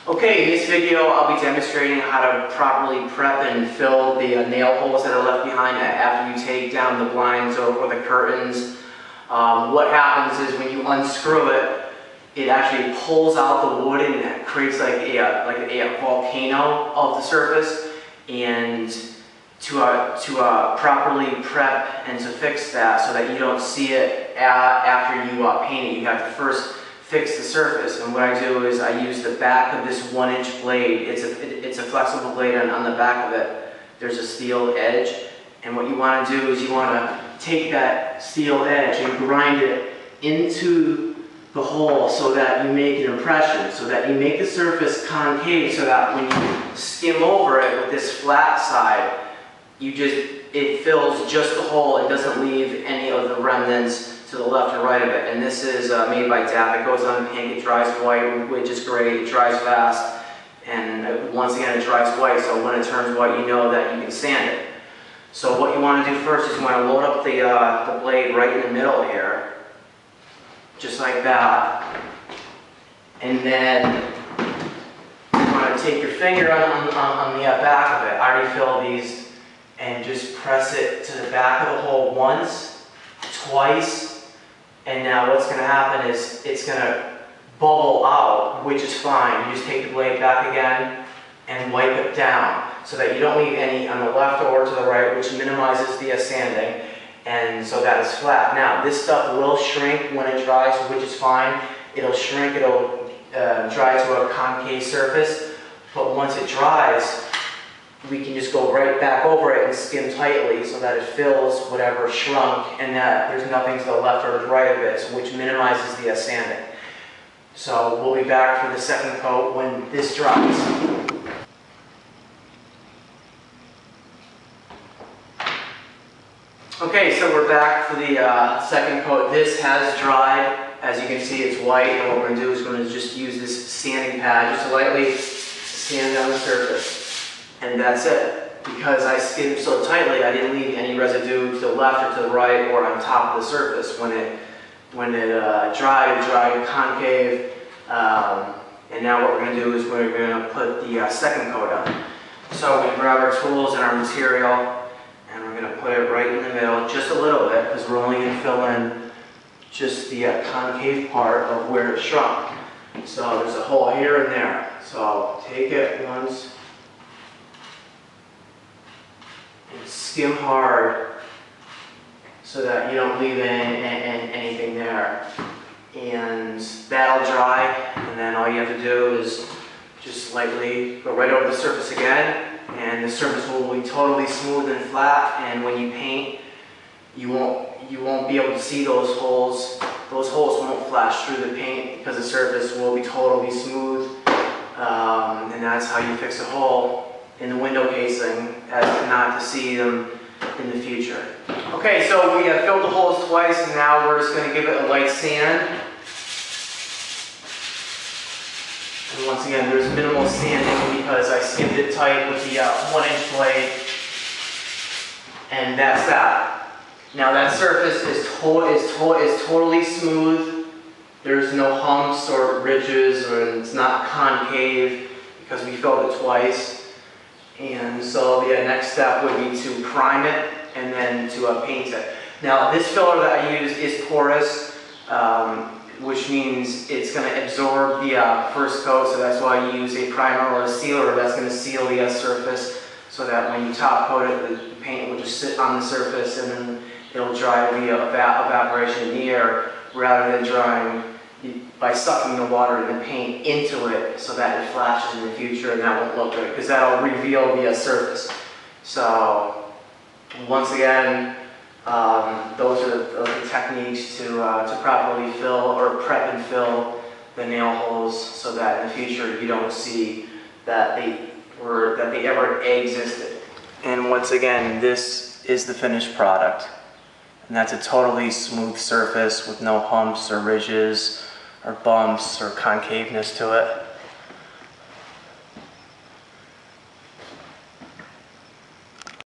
Okay, in this video I'll be demonstrating how to properly prep and fill the nail holes that are left behind after you take down the blinds or the curtains. What happens is when you unscrew it, it actually pulls out the wood and it creates like a volcano of the surface. And to properly prep and to fix that so that you don't see it after you paint it, you have to first fix the surface. And what I do is I use the back of this 1-inch blade. It's a flexible blade, and on the back of it there's a steel edge. And what you want to do is you want to take that steel edge and grind it into the hole so that you make an impression, so that you make the surface concave, so that when you skim over it with this flat side, it fills just the hole and doesn't leave any of the remnants to the left or right of it. And this is made by Dap. It goes on paint. It dries white, which is great. It dries fast, and once again it dries white, so when it turns white you know that you can sand it. So what you want to do first is you want to load up the blade right in the middle here, just like that. And then you want to take your finger on the back of it. I already filled these, and just press it to the back of the hole once, twice, and now what's going to happen is it's going to bubble out, which is fine. You just take the blade back again and wipe it down so that you don't leave any on the left or to the right, which minimizes the sanding, and so that it's flat. Now this stuff will shrink when it dries, which is fine. It'll shrink, it'll dry to a concave surface, but once it dries, we can just go right back over it and skim tightly so that it fills whatever shrunk and that there's nothing to the left or the right of it, which minimizes the sanding. So we'll be back for the second coat when this dries. Okay, so we're back for the second coat. This has dried. As you can see, it's white, and what we're going to do is we're going to just use this sanding pad just to lightly sand down the surface. And that's it. Because I skimmed so tightly, I didn't leave any residue to the left or to the right or on top of the surface. When it dried, it dried concave. And now what we're going to do is we're going to put the second coat on. So we're going to grab our tools and our material, and we're going to put it right in the middle, just a little bit, because we're only going to fill in just the concave part of where it shrunk. So there's a hole here and there. So take it once. And skim hard so that you don't leave anything there. And that'll dry, and then all you have to do is just lightly go right over the surface again, and the surface will be totally smooth and flat, and when you paint, you won't be able to see those holes. Those holes won't flash through the paint because the surface will be totally smooth, and that's how you fix a hole in the window casing, as not to see them in the future. Okay, so we have filled the holes twice, and now we're just going to give it a light sand. And once again, there's minimal sanding because I skimmed it tight with the 1-inch blade, and that's that. Now that surface is totally smooth. There's no humps or ridges, or it's not concave because we filled it twice. And so the next step would be to prime it and then to paint it. Now this filler that I use is porous, which means it's going to absorb the first coat, so that's why you use a primer or a sealer that's going to seal the surface, so that when you top coat it, the paint will just sit on the surface and then it'll dry via evaporation in the air, rather than drying by sucking the water and the paint into it so that it flashes in the future, and that won't look good because that'll reveal the surface. So once again, those are the techniques to properly fill or prep and fill the nail holes so that in the future you don't see that they ever existed. And once again, this is the finished product. And that's a totally smooth surface with no humps or ridges or bumps or concaveness to it.